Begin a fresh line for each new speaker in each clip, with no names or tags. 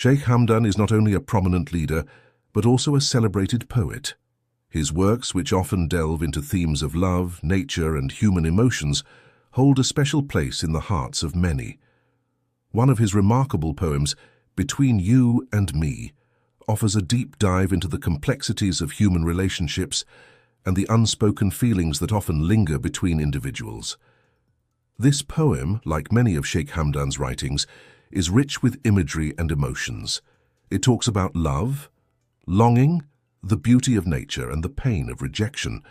Sheikh Hamdan is not only a prominent leader, but also a celebrated poet. His works, which often delve into themes of love, nature, and human emotions, hold a special place in the hearts of many. One of his remarkable poems, Between You and Me, offers a deep dive into the complexities of human relationships and the unspoken feelings that often linger between individuals. This poem, like many of Sheikh Hamdan's writings, is rich with imagery and emotions. It talks about love, longing, the beauty of nature, and the pain of rejection.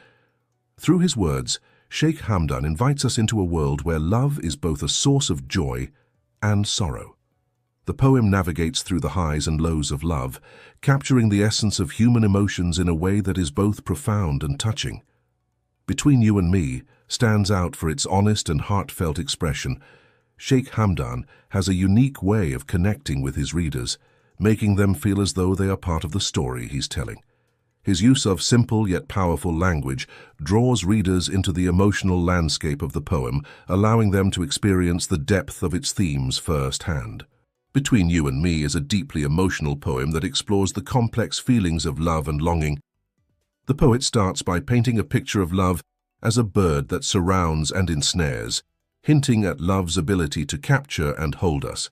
Through his words, Sheikh Hamdan invites us into a world where love is both a source of joy and sorrow. The poem navigates through the highs and lows of love, capturing the essence of human emotions in a way that is both profound and touching. Between You and Me stands out for its honest and heartfelt expression. Sheikh Hamdan has a unique way of connecting with his readers, making them feel as though they are part of the story he's telling. His use of simple yet powerful language draws readers into the emotional landscape of the poem, allowing them to experience the depth of its themes firsthand. Between You and Me is a deeply emotional poem that explores the complex feelings of love and longing. The poet starts by painting a picture of love as a bird that surrounds and ensnares, hinting at love's ability to capture and hold us.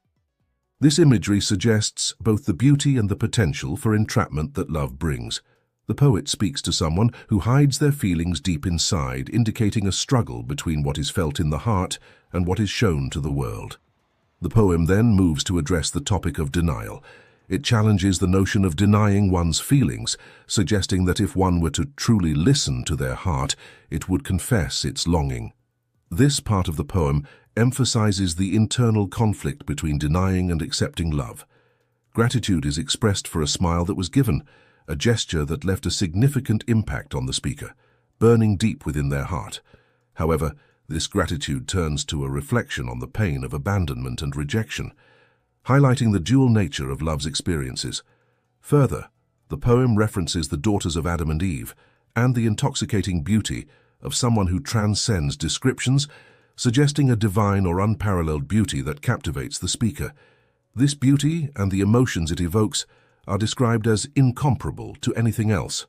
This imagery suggests both the beauty and the potential for entrapment that love brings. The poet speaks to someone who hides their feelings deep inside, indicating a struggle between what is felt in the heart and what is shown to the world. The poem then moves to address the topic of denial. It challenges the notion of denying one's feelings, suggesting that if one were to truly listen to their heart, it would confess its longing. This part of the poem emphasizes the internal conflict between denying and accepting love. Gratitude is expressed for a smile that was given, a gesture that left a significant impact on the speaker, burning deep within their heart. However, this gratitude turns to a reflection on the pain of abandonment and rejection, highlighting the dual nature of love's experiences. Further, the poem references the daughters of Adam and Eve and the intoxicating beauty of someone who transcends descriptions, suggesting a divine or unparalleled beauty that captivates the speaker. This beauty and the emotions it evokes are described as incomparable to anything else,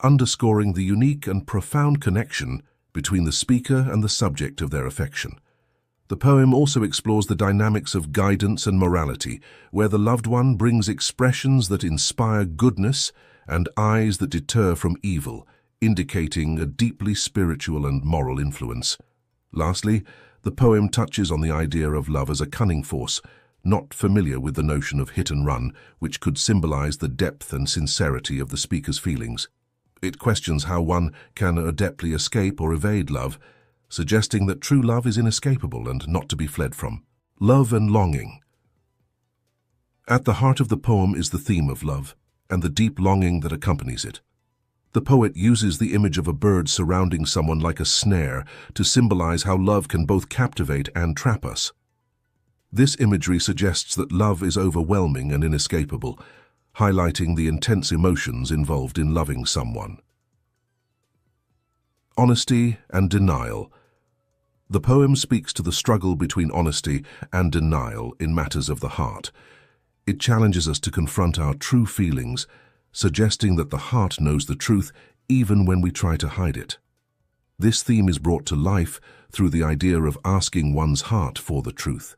underscoring the unique and profound connection between the speaker and the subject of their affection. The poem also explores the dynamics of guidance and morality, where the loved one brings expressions that inspire goodness and eyes that deter from evil, indicating a deeply spiritual and moral influence. Lastly, the poem touches on the idea of love as a cunning force, not familiar with the notion of hit and run, which could symbolize the depth and sincerity of the speaker's feelings. It questions how one can adeptly escape or evade love, suggesting that true love is inescapable and not to be fled from. Love and longing. At the heart of the poem is the theme of love and the deep longing that accompanies it. The poet uses the image of a bird surrounding someone like a snare to symbolize how love can both captivate and trap us. This imagery suggests that love is overwhelming and inescapable, highlighting the intense emotions involved in loving someone. Honesty and denial. The poem speaks to the struggle between honesty and denial in matters of the heart. It challenges us to confront our true feelings, suggesting that the heart knows the truth even when we try to hide it. This theme is brought to life through the idea of asking one's heart for the truth,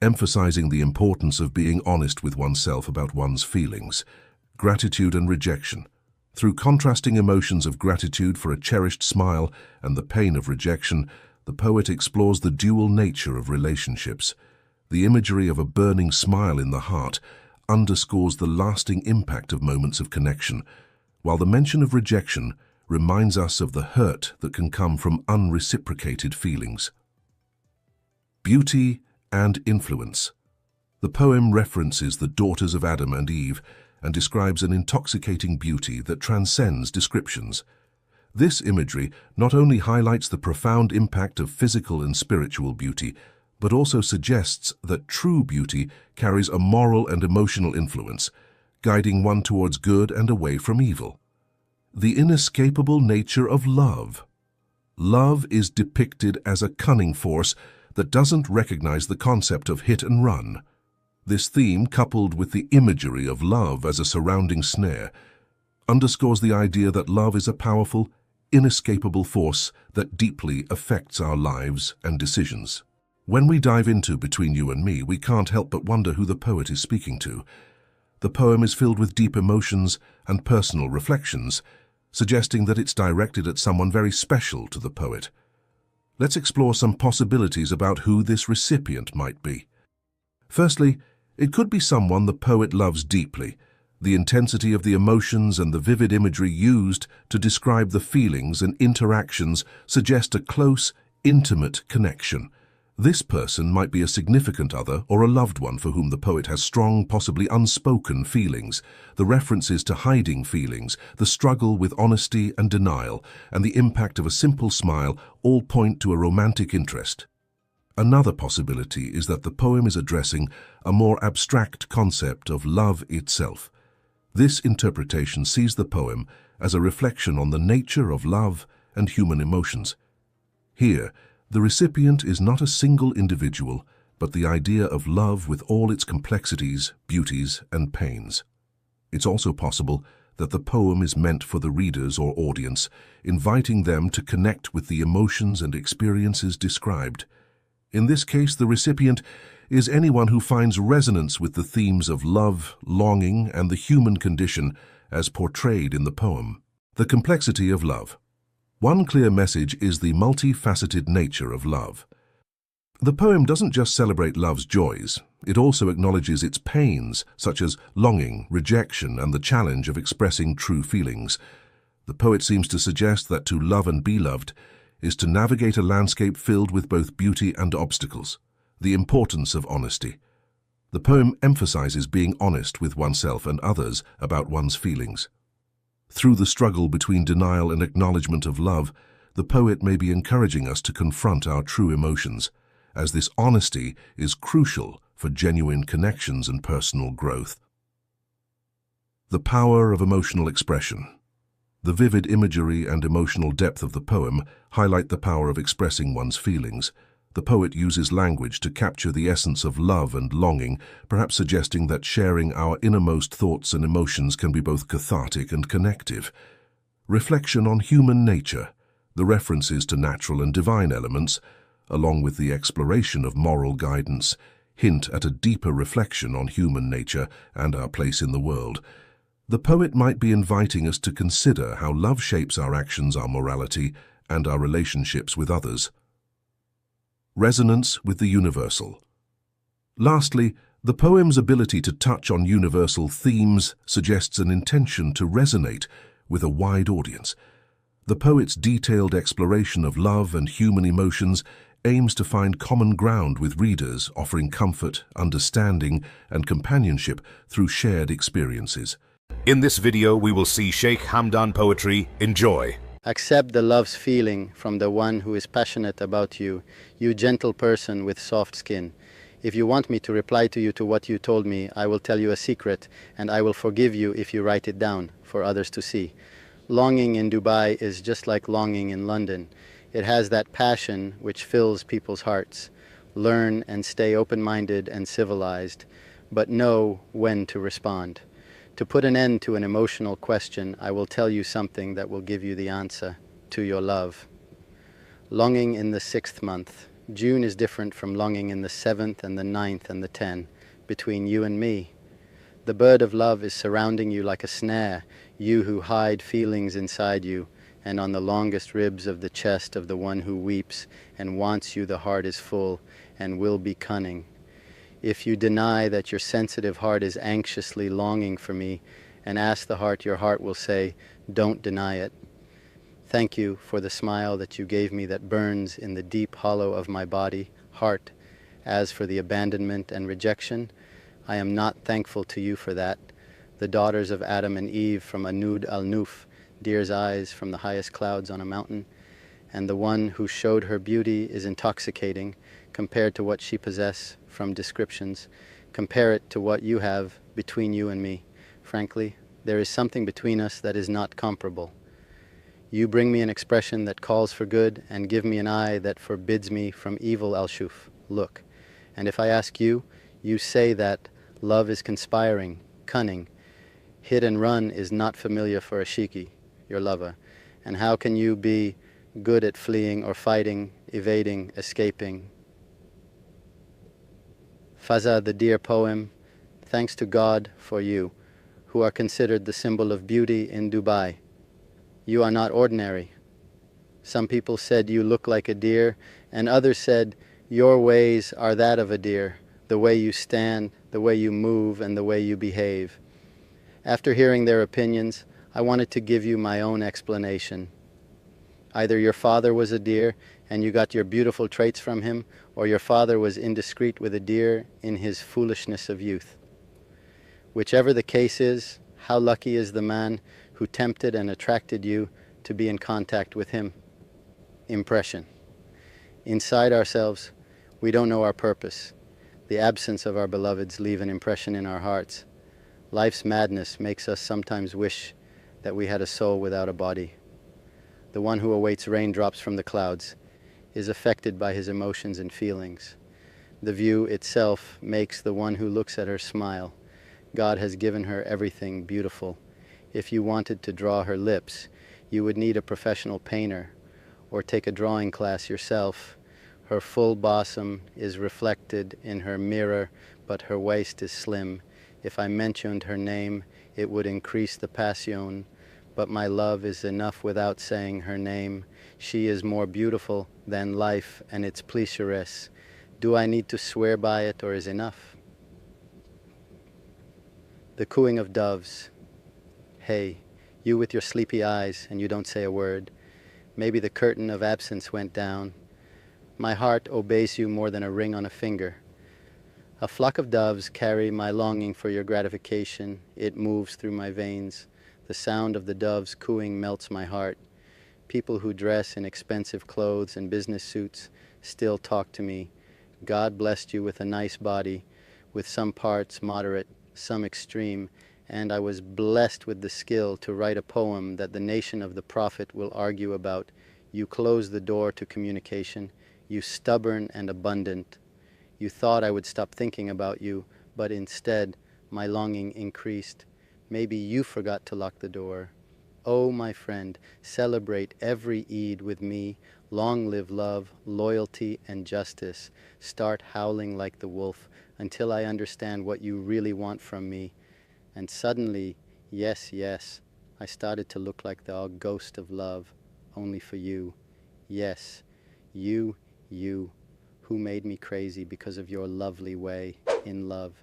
emphasizing the importance of being honest with oneself about one's feelings, gratitude and rejection. Through contrasting emotions of gratitude for a cherished smile and the pain of rejection, the poet explores the dual nature of relationships. The imagery of a burning smile in the heart underscores the lasting impact of moments of connection, while the mention of rejection reminds us of the hurt that can come from unreciprocated feelings. Beauty and influence. The poem references the daughters of Adam and Eve and describes an intoxicating beauty that transcends descriptions. This imagery not only highlights the profound impact of physical and spiritual beauty, but also suggests that true beauty carries a moral and emotional influence, guiding one towards good and away from evil. The inescapable nature of love. Love is depicted as a cunning force that doesn't recognize the concept of hit and run. This theme, coupled with the imagery of love as a surrounding snare, underscores the idea that love is a powerful, inescapable force that deeply affects our lives and decisions. When we dive into Between You and Me, we can't help but wonder who the poet is speaking to. The poem is filled with deep emotions and personal reflections, suggesting that it's directed at someone very special to the poet. Let's explore some possibilities about who this recipient might be. Firstly, it could be someone the poet loves deeply. The intensity of the emotions and the vivid imagery used to describe the feelings and interactions suggest a close, intimate connection. This person might be a significant other or a loved one for whom the poet has strong, possibly unspoken feelings. The references to hiding feelings, the struggle with honesty and denial, and the impact of a simple smile all point to a romantic interest. Another possibility is that the poem is addressing a more abstract concept of love itself. This interpretation sees the poem as a reflection on the nature of love and human emotions. Here, the recipient is not a single individual, but the idea of love with all its complexities, beauties, and pains. It's also possible that the poem is meant for the readers or audience, inviting them to connect with the emotions and experiences described. In this case, the recipient is anyone who finds resonance with the themes of love, longing, and the human condition as portrayed in the poem. The complexity of love. One clear message is the multifaceted nature of love. The poem doesn't just celebrate love's joys, it also acknowledges its pains, such as longing, rejection, and the challenge of expressing true feelings. The poet seems to suggest that to love and be loved is to navigate a landscape filled with both beauty and obstacles. The importance of honesty. The poem emphasizes being honest with oneself and others about one's feelings. Through the struggle between denial and acknowledgement of love, the poet may be encouraging us to confront our true emotions, as this honesty is crucial for genuine connections and personal growth. The power of emotional expression. The vivid imagery and emotional depth of the poem highlight the power of expressing one's feelings. The poet uses language to capture the essence of love and longing, perhaps suggesting that sharing our innermost thoughts and emotions can be both cathartic and connective. Reflection on human nature. The references to natural and divine elements, along with the exploration of moral guidance, hint at a deeper reflection on human nature and our place in the world. The poet might be inviting us to consider how love shapes our actions, our morality, and our relationships with others. Resonance with the universal. Lastly, the poem's ability to touch on universal themes suggests an intention to resonate with a wide audience. The poet's detailed exploration of love and human emotions aims to find common ground with readers, offering comfort, understanding, and companionship through shared experiences.
In this video, we will see Sheikh Hamdan poetry. Enjoy.
Accept the love's feeling from the one who is passionate about you, you gentle person with soft skin. If you want me to reply to you to what you told me, I will tell you a secret, and I will forgive you if you write it down for others to see. Longing in Dubai is just like longing in London. It has that passion which fills people's hearts. Learn and stay open-minded and civilized, but know when to respond. To put an end to an emotional question, I will tell you something that will give you the answer to your love. Longing in the 6th month. June is different from longing in the 7th and the 9th and the 10th, between you and me. The bird of love is surrounding you like a snare, you who hide feelings inside you, and on the longest ribs of the chest of the one who weeps and wants you the heart is full and will be cunning. If you deny that your sensitive heart is anxiously longing for me, and ask the heart, your heart will say, don't deny it. Thank you for the smile that you gave me that burns in the deep hollow of my body, heart. As for the abandonment and rejection, I am not thankful to you for that. The daughters of Adam and Eve from Anud al-Nuf, deer's eyes from the highest clouds on a mountain, and the one who showed her beauty is intoxicating compared to what she possesses from descriptions. Compare it to what you have between you and me. Frankly, there is something between us that is not comparable. You bring me an expression that calls for good and give me an eye that forbids me from evil. Al-Shuf, look. And if I ask you, you say that Love is conspiring, cunning. Hit and run is not familiar for a shiki, your lover. And how can you be good at fleeing or fighting, evading, escaping? Fazza, the deer poem, thanks to God for you, who are considered the symbol of beauty in Dubai. You are not ordinary. Some people said you look like a deer, and others said your ways are that of a deer, the way you stand, the way you move, and the way you behave. After hearing their opinions, I wanted to give you my own explanation. Either your father was a deer and you got your beautiful traits from him, or your father was indiscreet with a deer in his foolishness of youth. Whichever the case is, how lucky is the man who tempted and attracted you to be in contact with him. Impression. Inside ourselves, we don't know our purpose. The absence of our beloveds leave an impression in our hearts. Life's madness makes us sometimes wish that we had a soul without a body. The one who awaits raindrops from the clouds is affected by his emotions and feelings. The view itself makes the one who looks at her smile. God has given her everything beautiful. If you wanted to draw her lips, you would need a professional painter or take a drawing class yourself. Her full bosom is reflected in her mirror, but her waist is slim. If I mentioned her name, it would increase the passion, but my love is enough without saying her name. She is more beautiful than life and its pleasuress. Do I need to swear by it, or is enough? The cooing of doves. Hey, you with your sleepy eyes and you don't say a word. Maybe the curtain of absence went down. My heart obeys you more than a ring on a finger. A flock of doves carry my longing for your gratification. It moves through my veins. The sound of the doves cooing melts my heart. People who dress in expensive clothes and business suits still talk to me. God blessed you with a nice body, with some parts moderate, some extreme, and I was blessed with the skill to write a poem that the nation of the prophet will argue about. You close the door to communication. You stubborn and abundant. You thought I would stop thinking about you, but instead my longing increased. Maybe you forgot to lock the door. Oh, my friend, celebrate every Eid with me. Long live love, loyalty, and justice. Start howling like the wolf until I understand what you really want from me. And suddenly, yes, yes, I started to look like the ghost of love, only for you. Yes, you, who made me crazy because of your lovely way in love.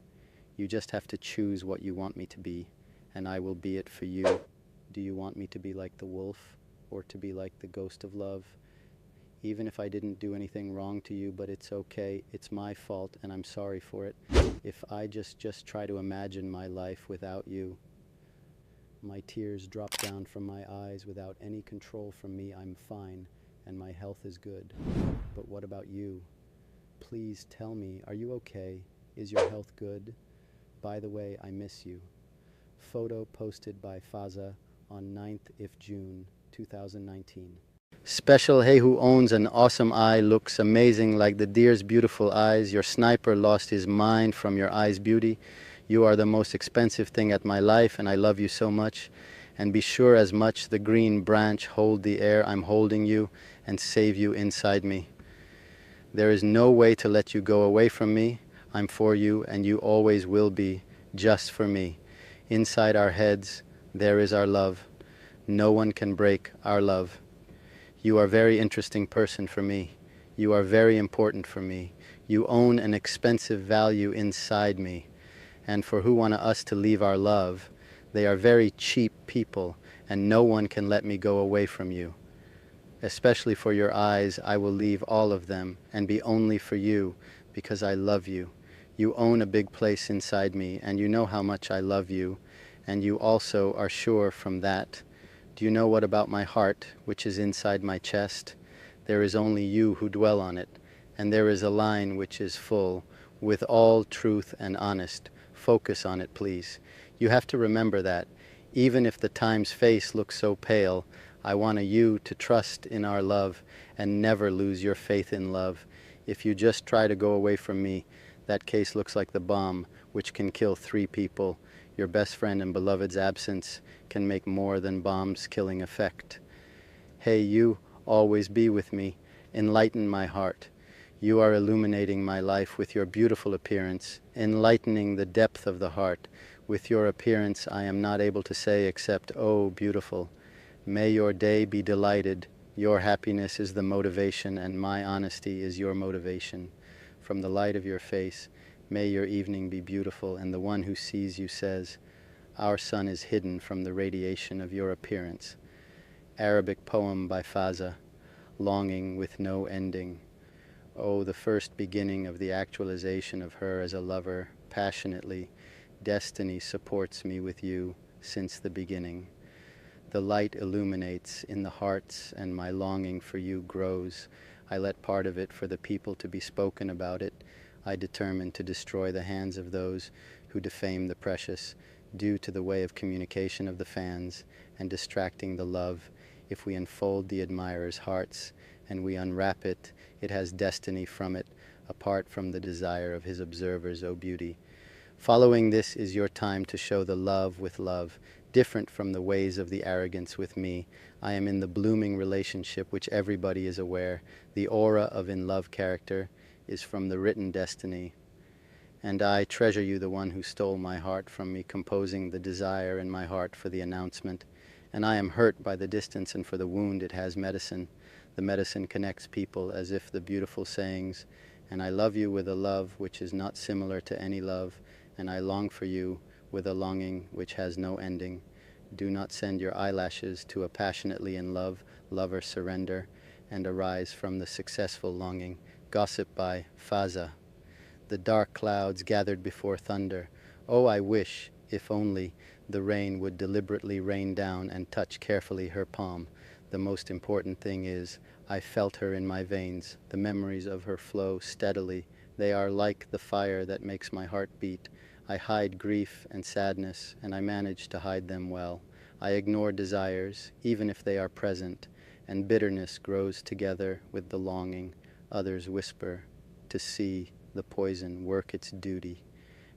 You just have to choose what you want me to be, and I will be it for you. Do you want me to be like the wolf, or to be like the ghost of love? Even if I didn't do anything wrong to you, but it's okay, it's my fault, and I'm sorry for it. If I just try to imagine my life without you, my tears drop down from my eyes without any control from me, I'm fine, and my health is good. But what about you? Please tell me, are you okay? Is your health good? By the way, I miss you. Photo posted by Fazza on 9th of June, 2019. Special Hey who owns an awesome eye, looks amazing like the deer's beautiful eyes. Your sniper lost his mind from your eye's beauty. You are the most expensive thing at my life, and I love you so much. And be sure as much the green branch hold the air, I'm holding you and save you inside me. There is no way to let you go away from me. I'm for you, and you always will be, just for me. Inside our heads, there is our love. No one can break our love. You are a very interesting person for me. You are very important for me. You own an expensive value inside me. And for who want us to leave our love, they are very cheap people, and no one can let me go away from you. Especially for your eyes, I will leave all of them and be only for you, because I love you. You own a big place inside me, and you know how much I love you, and you also are sure from that. Do you know what about my heart, which is inside my chest? There is only you who dwell on it, and there is a line which is full, with all truth and honest. Focus on it, please. You have to remember that, even if the time's face looks so pale, I want you to trust in our love and never lose your faith in love. If you just try to go away from me, that case looks like the bomb which can kill 3 people. Your best friend and beloved's absence can make more than bombs killing effect. Hey, you, always be with me, enlighten my heart. You are illuminating my life with your beautiful appearance, enlightening the depth of the heart. With your appearance I am not able to say except, oh, beautiful. May your day be delighted. Your happiness is the motivation, and my honesty is your motivation. From the light of your face, may your evening be beautiful, and the one who sees you says, our sun is hidden from the radiation of your appearance. Arabic poem by Fazza, Longing with No Ending. Oh, the first beginning of the actualization of her as a lover, passionately. Destiny supports me with you since the beginning. The light illuminates in the hearts, and my longing for you grows. I let part of it for the people to be spoken about it. I determine to destroy the hands of those who defame the precious, due to the way of communication of the fans, and distracting the love. If we unfold the admirer's hearts, and we unwrap it, it has destiny from it, apart from the desire of his observers, O beauty. Following this is your time to show the love with love, different from the ways of the arrogance with me. I am in the blooming relationship which everybody is aware. The aura of in love character is from the written destiny. And I treasure you, the one who stole my heart from me, composing the desire in my heart for the announcement. And I am hurt by the distance, and for the wound it has medicine. The medicine connects people as if the beautiful sayings, and I love you with a love which is not similar to any love, and I long for you with a longing which has no ending. Do not send your eyelashes to a passionately in love lover. Surrender and arise from the successful longing. Gossip by Fazza. The dark clouds gathered before thunder. Oh, I wish, if only, the rain would deliberately rain down and touch carefully her palm. The most important thing is, I felt her in my veins, the memories of her flow steadily. They are like the fire that makes my heart beat. I hide grief and sadness, and I manage to hide them well. I ignore desires, even if they are present, and bitterness grows together with the longing. Others whisper, to see the poison work its duty,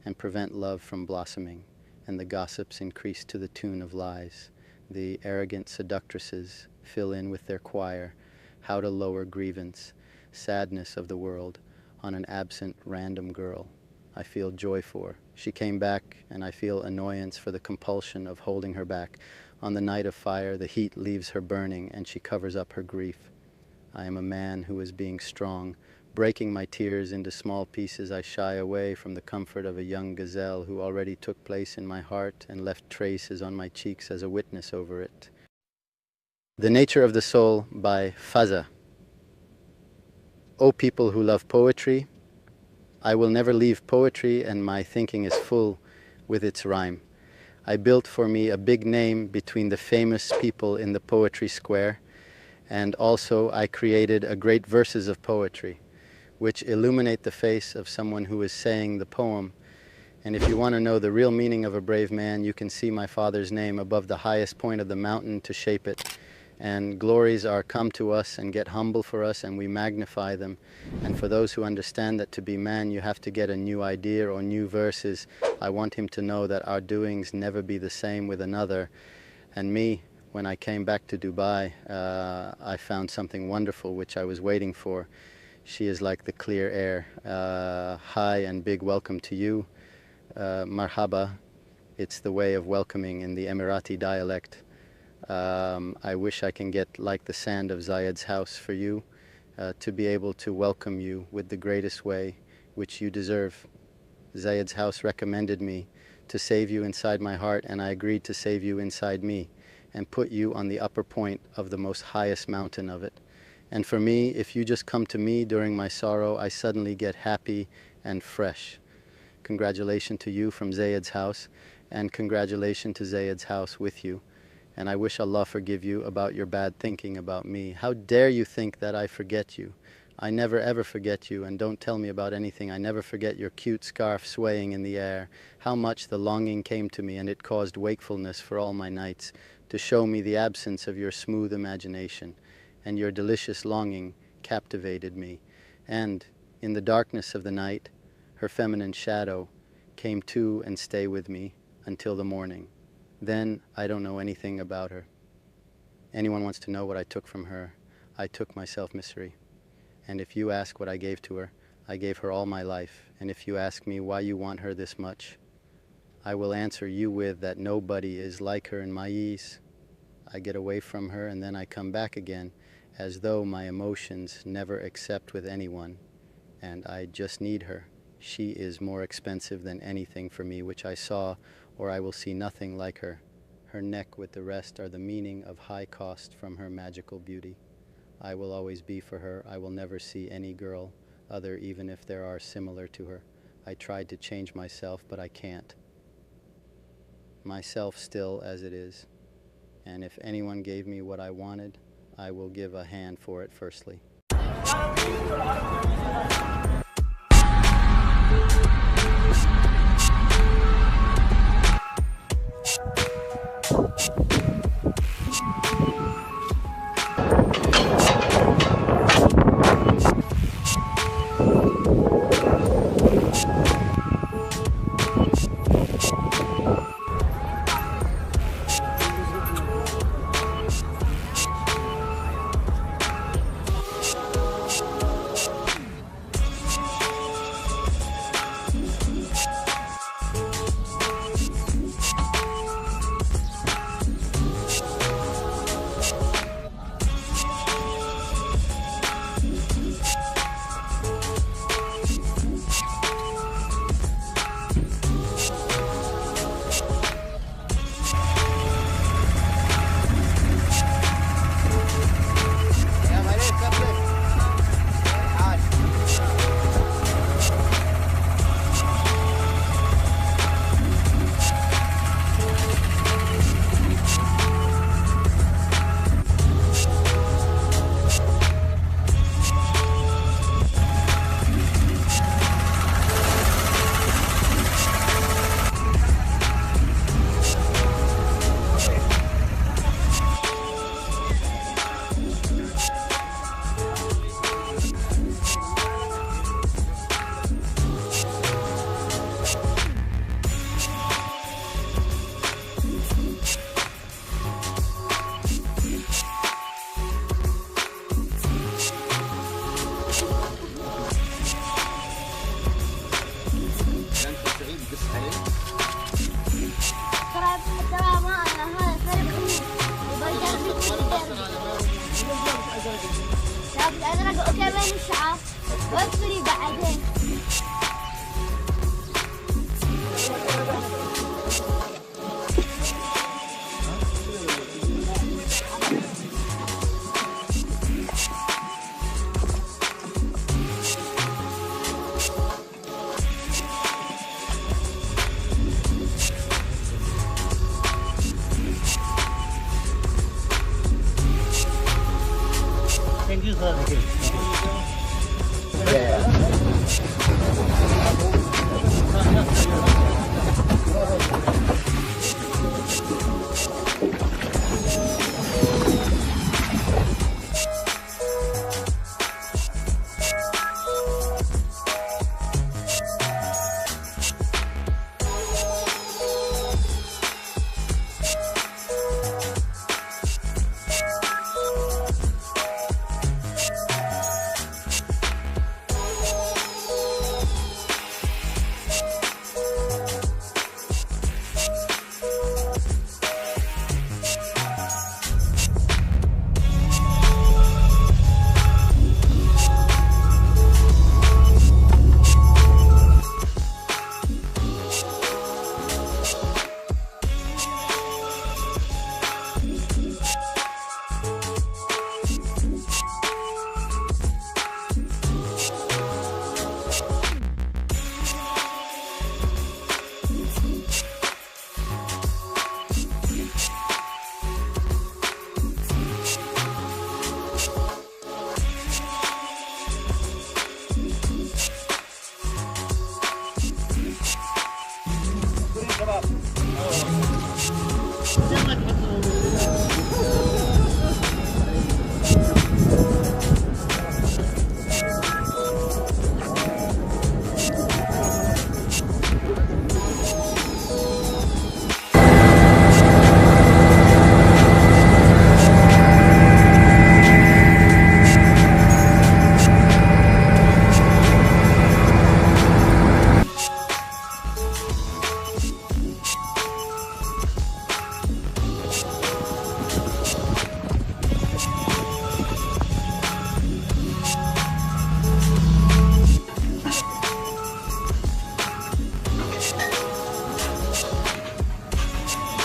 and prevent love from blossoming, and the gossips increase to the tune of lies. The arrogant seductresses fill in with their choir how to lower grievance, sadness of the world, on an absent random girl. I feel joy for. She came back, and I feel annoyance for the compulsion of holding her back. On the night of fire, the heat leaves her burning, and she covers up her grief. I am a man who is being strong. Breaking my tears into small pieces, I shy away from the comfort of a young gazelle who already took place in my heart and left traces on my cheeks as a witness over it. The Nature of the Soul by Fazza. O people who love poetry, I will never leave poetry, and my thinking is full with its rhyme. I built for me a big name between the famous people in the poetry square, and also I created a great verses of poetry, which illuminate the face of someone who is saying the poem. And if you want to know the real meaning of a brave man, you can see my father's name above the highest point of the mountain to shape it. And glories are come to us and get humble for us, and we magnify them. And for those who understand that to be man you have to get a new idea or new verses, I want him to know that our doings never be the same with another. And me, when I came back to Dubai, I found something wonderful which I was waiting for. She is like the clear air. Hi and big welcome to you. Marhaba. It's the way of welcoming in the Emirati dialect. I wish I can get like the sand of Zayed's house for you, to be able to welcome you with the greatest way which you deserve. Zayed's house recommended me to save you inside my heart, and I agreed to save you inside me and put you on the upper point of the most highest mountain of it. And for me, if you just come to me during my sorrow, I suddenly get happy and fresh. Congratulations to you from Zayed's house, and congratulations to Zayed's house with you. And I wish Allah forgive you about your bad thinking about me. How dare you think that I forget you? I never ever forget you, and don't tell me about anything. I never forget your cute scarf swaying in the air. How much the longing came to me, and it caused wakefulness for all my nights, to show me the absence of your smooth imagination. And your delicious longing captivated me. And in the darkness of the night, her feminine shadow came to and stay with me until the morning. Then I don't know anything about her. Anyone wants to know what I took from her, I took my self-misery. And if you ask what I gave to her, I gave her all my life. And if you ask me why you want her this much, I will answer you with that nobody is like her in my ease. I get away from her and then I come back again, as though my emotions never accept with anyone, and I just need her. She is more expensive than anything for me which I saw, or I will see nothing like her. Her neck with the rest are the meaning of high cost from her magical beauty. I will always be for her. I will never see any girl other, even if there are similar to her. I tried to change myself, but I can't. Myself still as it is. And if anyone gave me what I wanted, I will give a hand for it firstly.
الازرق وكمان الشعر واصبري بعدين.
Thank you, sir.
Yeah.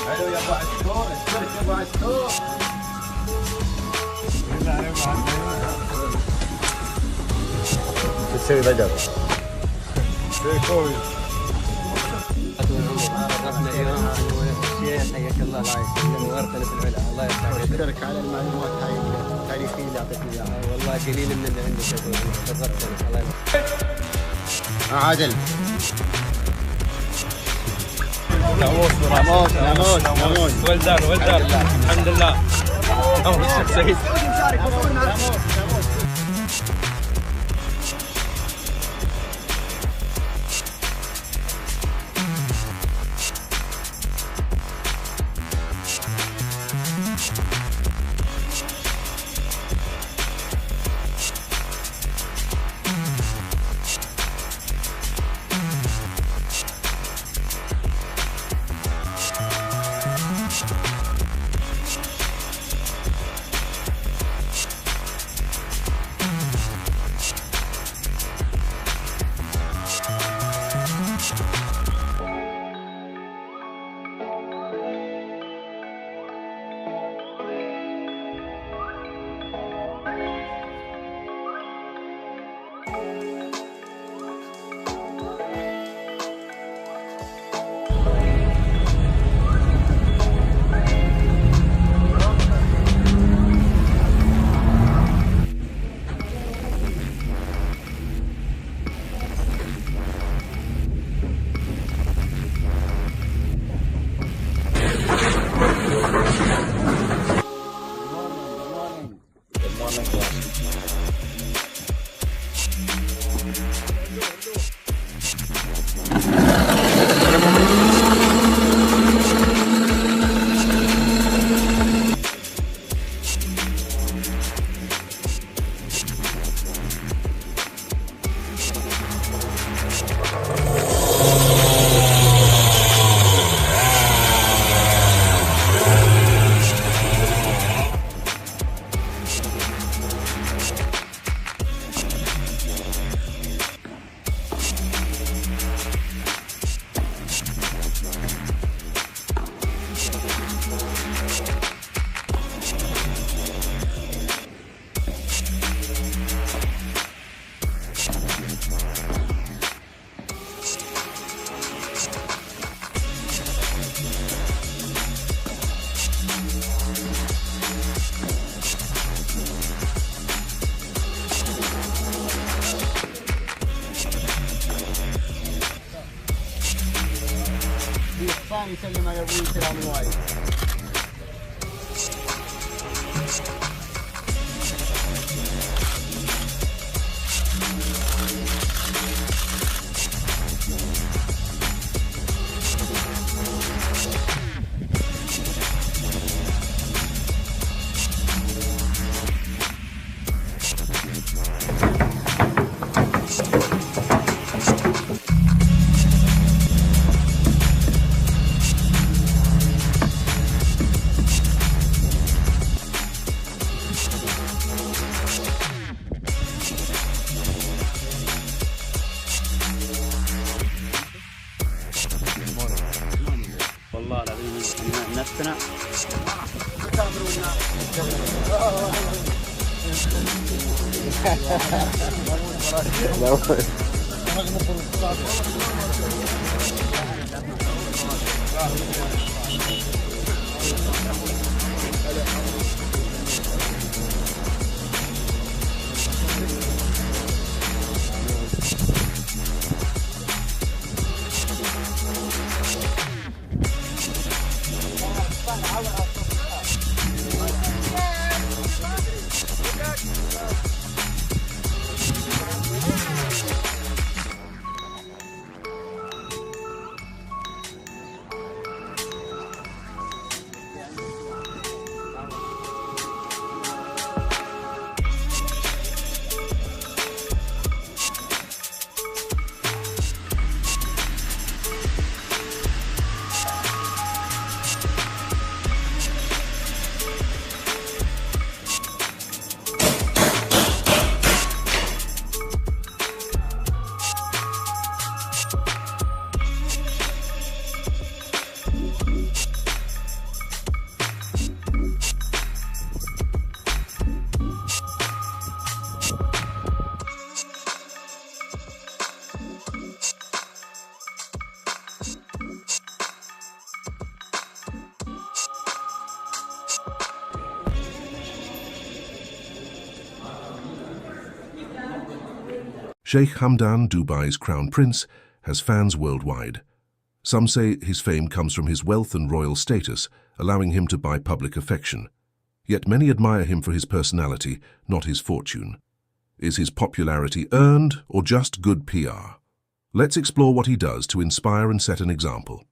حلو يا ابو عسكور، اشكرك يا ابو عسكور. شو تسوي بدر؟
عرفنا اليوم الشيخ حياك الله، الله يسلمك، نورتنا في العلا، الله يرفع قدرك.
أشكرك على المعلومات هاي التاريخية اللي أعطيتني إياها.
والله قليل من اللي عندك يا ابوي، شرفتنا، الله يرفع.
عادل.
ناموس.
ولدان الحمد لله. أمر الشيخ سعيد.
يسلم على ابوي سلام وايد.
والله العظيم نفسنا
Sheikh Hamdan, Dubai's crown prince, has fans worldwide. Some say his fame comes from his wealth and royal status, allowing him to buy public affection. Yet many admire him for his personality, not his fortune. Is his popularity earned or just good PR? Let's explore what he does to inspire and set an example.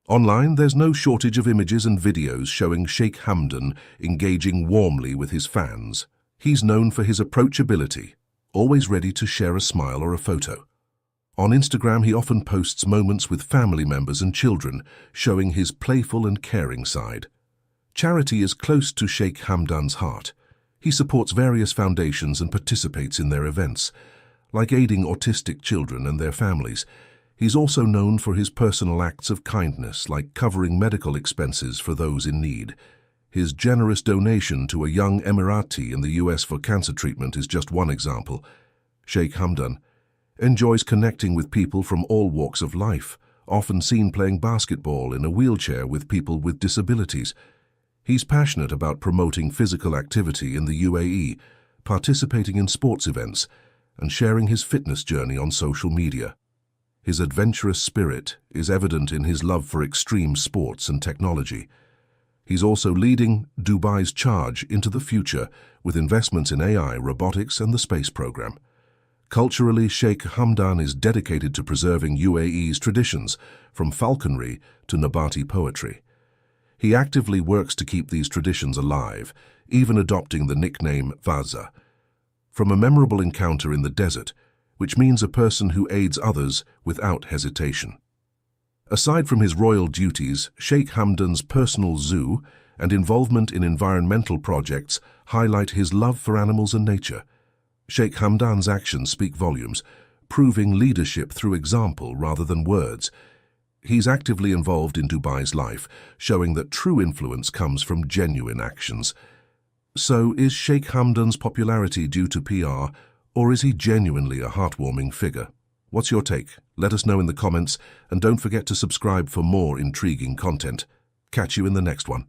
Online, there's no shortage of images and videos showing Sheikh Hamdan engaging warmly with his fans. He's known for his approachability, always ready to share a smile or a photo. On Instagram, he often posts moments with family members and children, showing his playful and caring side. Charity is close to Sheikh Hamdan's heart. He supports various foundations and participates in their events, like aiding autistic children and their families. He's also known for his personal acts of kindness, like covering medical expenses for those in need. His generous donation to a young Emirati in the US for cancer treatment is just one example. Sheikh Hamdan enjoys connecting with people from all walks of life, often seen playing basketball in a wheelchair with people with disabilities. He's passionate about promoting physical activity in the UAE, participating in sports events, and sharing his fitness journey on social media. His adventurous spirit is evident in his love for extreme sports and technology. He's also leading Dubai's charge into the future with investments in AI, robotics, and the space program. Culturally, Sheikh Hamdan is dedicated to preserving UAE's traditions, from falconry to Nabati poetry. He actively works to keep these traditions alive, even adopting the nickname fazza, from a memorable encounter in the desert, which means a person who aids others without hesitation. Aside from his royal duties, Sheikh Hamdan's personal zoo and involvement in environmental projects highlight his love for animals and nature. Sheikh Hamdan's actions speak volumes, proving leadership through example rather than words. He's actively involved in Dubai's life, showing that true influence comes from genuine actions. So, is Sheikh Hamdan's popularity due to PR, or is he genuinely a heartwarming figure? What's your take? Let us know in the comments, and don't forget to subscribe for more intriguing content. Catch you in the next one.